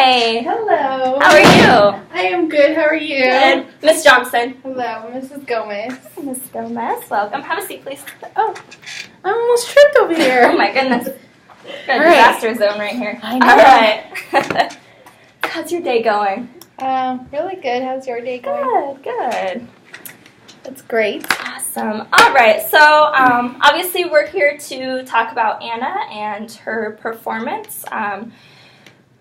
Hi. Hello. How are you? I am good. How are you? Good. Miss Johnson. Hello, Mrs. Gomez. Miss Gomez, welcome. Have a seat, please. Oh, I almost tripped over here. Oh my goodness. Got a All right. disaster zone right here. I know. All right. How's your day going? Really good. How's your day going? Good. That's great. Awesome. All right. So obviously we're here to talk about Anna and her performance.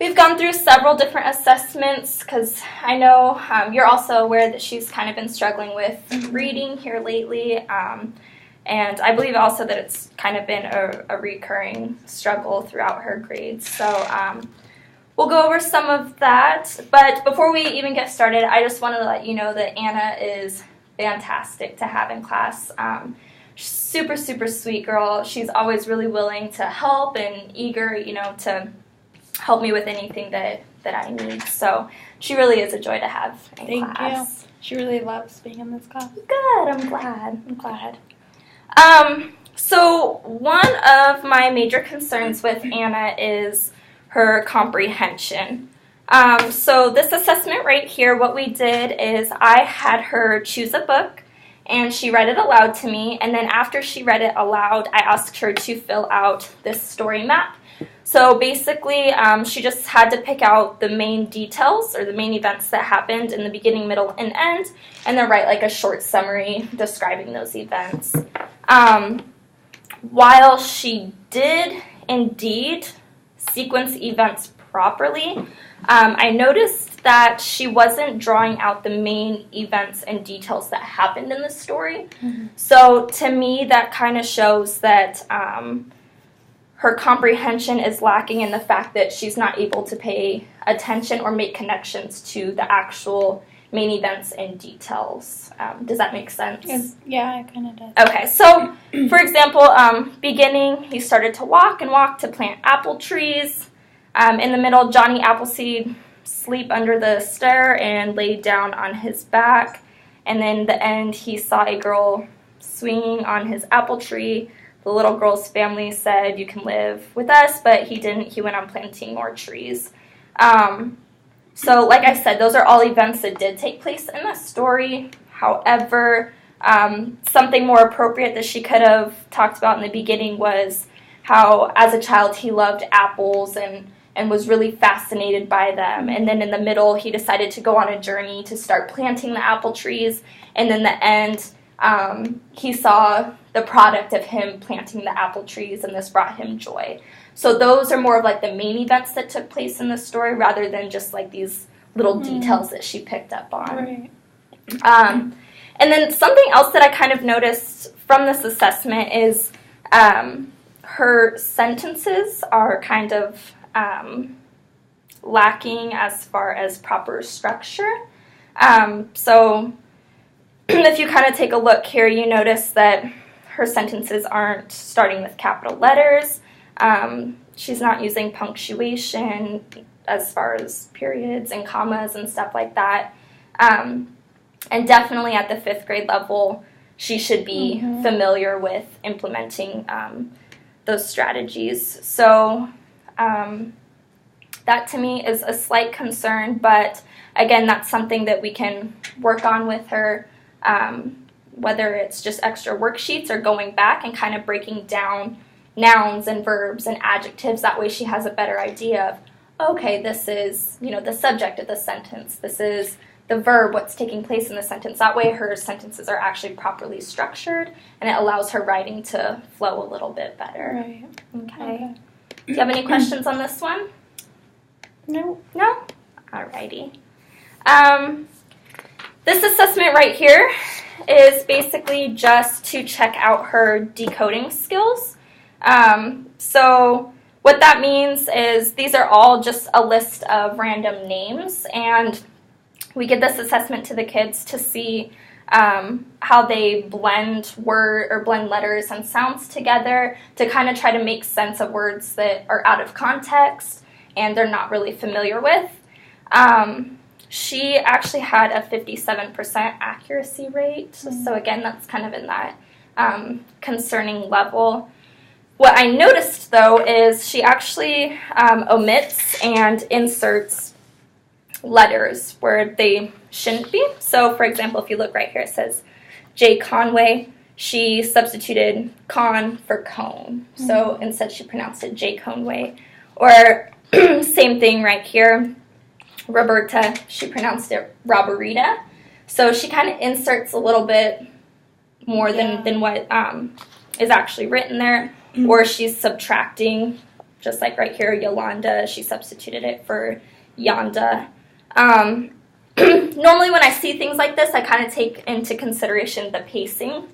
We've gone through several different assessments because I know you're also aware that she's kind of been struggling with reading here lately. And I believe also that it's kind of been a recurring struggle throughout her grades. So we'll go over some of that. But before we even get started, I just wanted to let you know that Anna is fantastic to have in class. Super, super sweet girl. She's always really willing to help and eager, to help me with anything that I need. So she really is a joy to have in class. Thank you. She really loves being in this class. Good. I'm glad. So one of my major concerns with Anna is her comprehension. So this assessment right here, what we did is I had her choose a book and she read it aloud to me, and then after she read it aloud, I asked her to fill out this story map. So basically, she just had to pick out the main details or the main events that happened in the beginning, middle, and end, and then write like a short summary describing those events. While she did indeed sequence events properly, I noticed that she wasn't drawing out the main events and details that happened in the story. Mm-hmm. So to me, that kind of shows that her comprehension is lacking in the fact that she's not able to pay attention or make connections to the actual main events and details. Does that make sense? Yeah, it kind of does. Okay, so for example, beginning, he started to walk to plant apple trees. In the middle, Johnny Appleseed sleep under the stair and laid down on his back. And then the end, he saw a girl swinging on his apple tree. The little girl's family said, "You can live with us," but he didn't. He went on planting more trees. So like I said, those are all events that did take place in the story. However, something more appropriate that she could have talked about in the beginning was how, as a child, he loved apples and was really fascinated by them. And then in the middle, he decided to go on a journey to start planting the apple trees. And then the end, he saw the product of him planting the apple trees, and this brought him joy. So those are more of like the main events that took place in the story rather than just like these little details that she picked up on. Right. And then something else that I kind of noticed from this assessment is her sentences are kind of lacking as far as proper structure. So if you kind of take a look here, you notice that her sentences aren't starting with capital letters. She's not using punctuation as far as periods and commas and stuff like that. And definitely at the 5th grade level, she should be familiar with implementing those strategies. So that to me is a slight concern, but again, that's something that we can work on with her, whether it's just extra worksheets or going back and kind of breaking down nouns and verbs and adjectives. That way she has a better idea of, okay, this is, the subject of the sentence. This is the verb, what's taking place in the sentence. That way her sentences are actually properly structured, and it allows her writing to flow a little bit better. Right. Okay. Do you have any questions on this one? No. No? Alrighty. This assessment right here is basically just to check out her decoding skills. So what that means is these are all just a list of random names, and we give this assessment to the kids to see how they blend letters and sounds together to kind of try to make sense of words that are out of context and they're not really familiar with. She actually had a 57% accuracy rate, so again, that's kind of in that concerning level. What I noticed, though, is she actually omits and inserts letters where they shouldn't be. So, for example, if you look right here, it says J. Conway. She substituted con for cone. So instead she pronounced it J. Conway. Or same thing right here. Roberta, she pronounced it Roberita. So she kind of inserts a little bit more than what is actually written there. Or she's subtracting, just like right here, Yolanda, she substituted it for Yonda. Normally when I see things like this, I kind of take into consideration the pacing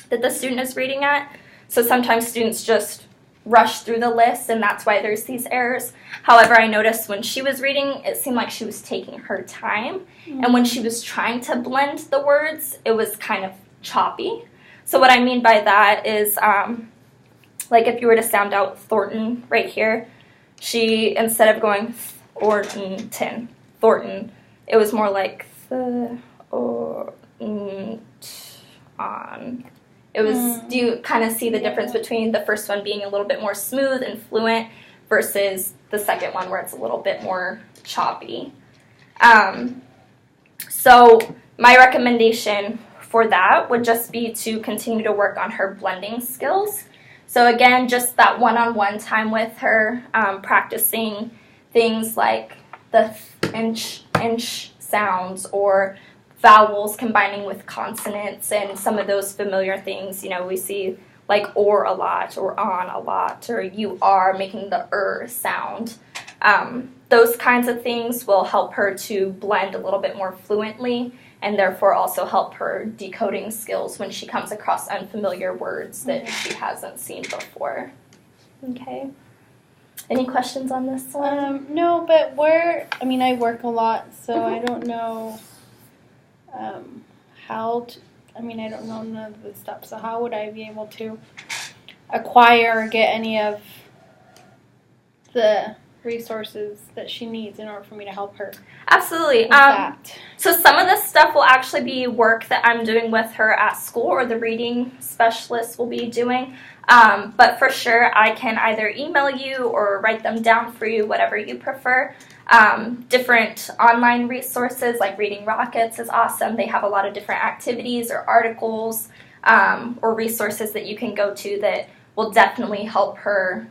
that the student is reading at. So sometimes students just rush through the list, and that's why there's these errors. However, I noticed when she was reading, it seemed like she was taking her time. And when she was trying to blend the words, it was kind of choppy. So what I mean by that is, like if you were to sound out Thornton right here, she, instead of going Thornton, it was more like on. It was, do you kind of see the difference between the first one being a little bit more smooth and fluent versus the second one where it's a little bit more choppy? So my recommendation for that would just be to continue to work on her blending skills. So again, just that one-on-one time with her, practicing things like the inch sounds or vowels combining with consonants and some of those familiar things. You know, we see like or a lot or on a lot, or you are making the sound. Those kinds of things will help her to blend a little bit more fluently, and therefore also help her decoding skills when she comes across unfamiliar words that she hasn't seen before. Okay. Any questions on this one? No, but I work a lot, so I don't know how to, I don't know none of the stuff, so how would I be able to acquire or get any of the resources that she needs in order for me to help her? Absolutely. With that? So some of this stuff will actually be work that I'm doing with her at school, or the reading specialist will be doing. But for sure, I can either email you or write them down for you, whatever you prefer. Different online resources like Reading Rockets is awesome. They have a lot of different activities or articles or resources that you can go to that will definitely help her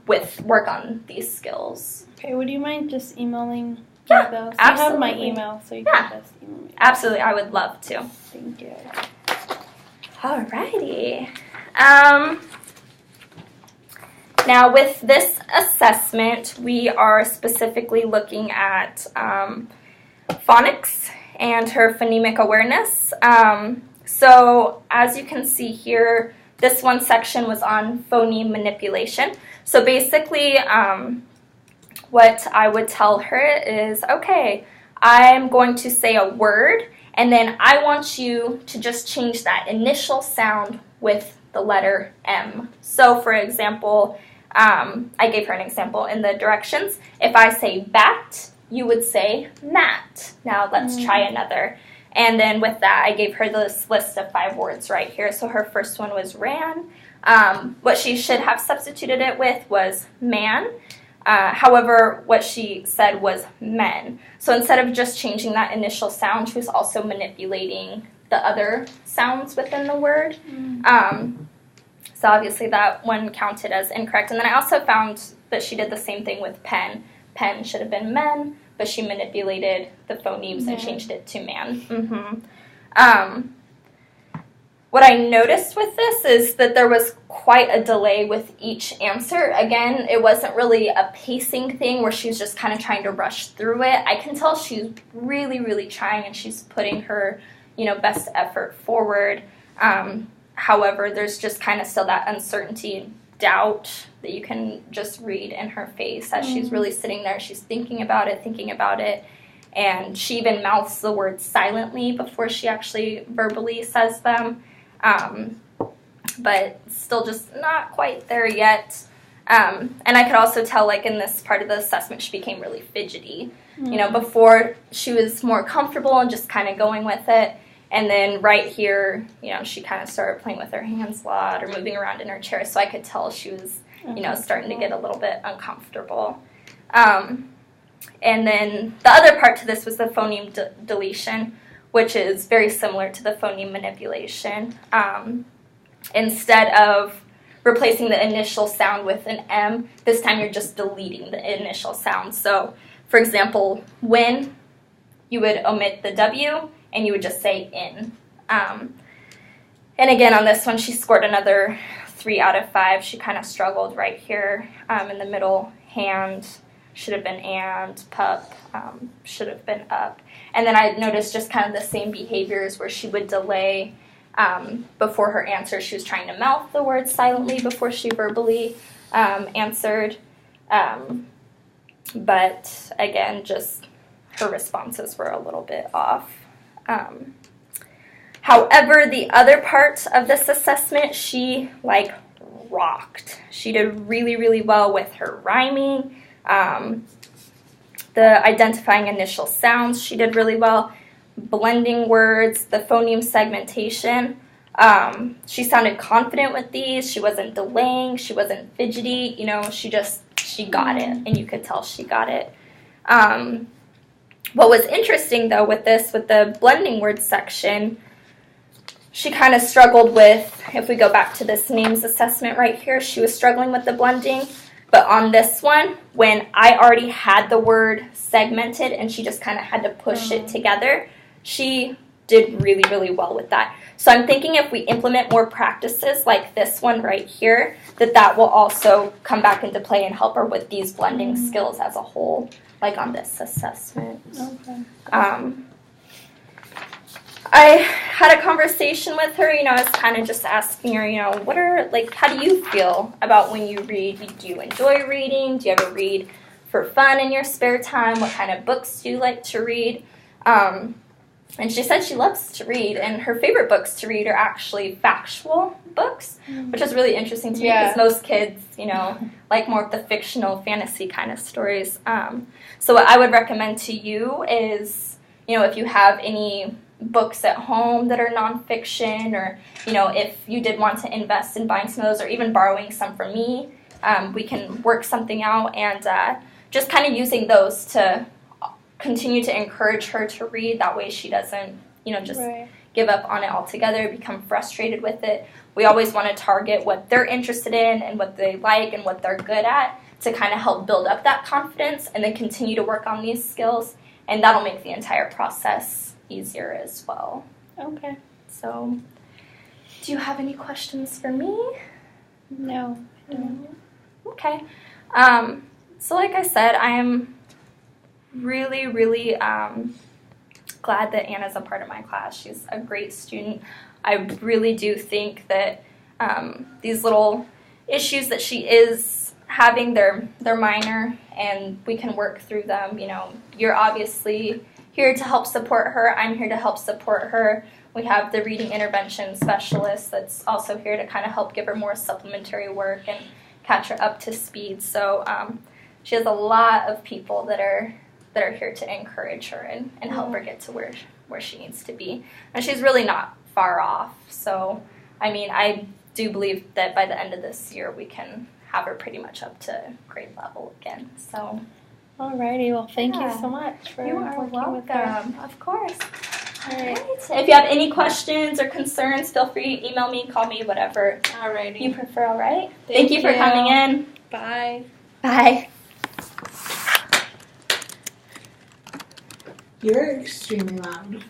with work on these skills. Okay, would you mind just emailing me Yeah, those? absolutely. You have my email, so you can just email me. Absolutely, I would love to. Thank you. Alrighty. Now with this assessment, we are specifically looking at phonics and her phonemic awareness. So as you can see here, this one section was on phoneme manipulation. So basically, what I would tell her is, okay, I'm going to say a word, and then I want you to just change that initial sound with the letter M. So for example, I gave her an example in the directions. If I say bat, you would say mat. Now let's try another. And then with that, I gave her this list of 5 words right here. So her first one was ran. What she should have substituted it with was man. However, what she said was men. So instead of just changing that initial sound, she was also manipulating the other sounds within the word. So obviously that one counted as incorrect. And then I also found that she did the same thing with pen. Pen should have been men, but she manipulated the phonemes and changed it to man. What I noticed with this is that there was quite a delay with each answer. Again, it wasn't really a pacing thing where she was just kind of trying to rush through it. I can tell she's really, really trying, and she's putting her, best effort forward. However, there's just kind of still that uncertainty, doubt that you can just read in her face as she's really sitting there. She's thinking about it, and she even mouths the words silently before she actually verbally says them. But still just not quite there yet. And I could also tell, like, in this part of the assessment, she became really fidgety. Before she was more comfortable and just kind of going with it. And then right here, she kind of started playing with her hands a lot or moving around in her chair. So I could tell she was, starting to get a little bit uncomfortable. And then the other part to this was the phoneme deletion, which is very similar to the phoneme manipulation. Instead of replacing the initial sound with an M, this time you're just deleting the initial sound. So, for example, when, you would omit the W and you would just say in. And again, on this one, she scored another 3 out of 5. She kind of struggled right here in the middle. Hand should have been and, pup should have been up. And then I noticed just kind of the same behaviors where she would delay before her answer. She was trying to mouth the words silently before she verbally answered. But again, just her responses were a little bit off. However, the other part of this assessment, she rocked. She did really, really well with her rhyming. The identifying initial sounds, she did really well. Blending words, the phoneme segmentation. She sounded confident with these. She wasn't delaying. She wasn't fidgety. She got it, and you could tell she got it. What was interesting, though, with the blending words section, she kind of struggled with, if we go back to this names assessment right here, she was struggling with the blending. But on this one, when I already had the word segmented and she just kind of had to push it together, she did really, really well with that. So I'm thinking if we implement more practices like this one right here, that will also come back into play and help her with these blending skills as a whole, like on this assessment. Okay. I had a conversation with her, I was kind of just asking her, how do you feel about when you read? Do you enjoy reading? Do you ever read for fun in your spare time? What kind of books do you like to read? And she said she loves to read, and her favorite books to read are actually factual books, which is really interesting to me because most kids, like more of the fictional fantasy kind of stories. So what I would recommend to you is, if you have any books at home that are nonfiction, or if you did want to invest in buying some of those or even borrowing some from me, we can work something out, and just kind of using those to continue to encourage her to read. That way she doesn't just give up on it altogether, become frustrated with it. We always want to target what they're interested in and what they like and what they're good at to kind of help build up that confidence, and then continue to work on these skills, and that'll make the entire process easier as well. Okay. So, do you have any questions for me? No, I don't. Okay. So like I said, I am really, really glad that Anna's a part of my class. She's a great student. I really do think that these little issues that she is having, they're minor, and we can work through them. You're obviously here to help support her. I'm here to help support her. We have the reading intervention specialist that's also here to kind of help give her more supplementary work and catch her up to speed. So she has a lot of people that are here to encourage her and help her get to where she needs to be. And she's really not far off. So, I do believe that by the end of this year we can have her pretty much up to grade level again. So. Alrighty, well, thank you so much for working with her. Of course. All right. If you have any questions or concerns, feel free to email me, call me, whatever Alrighty. you prefer, all right? Thank you for coming in. Bye. Bye. You're extremely loud.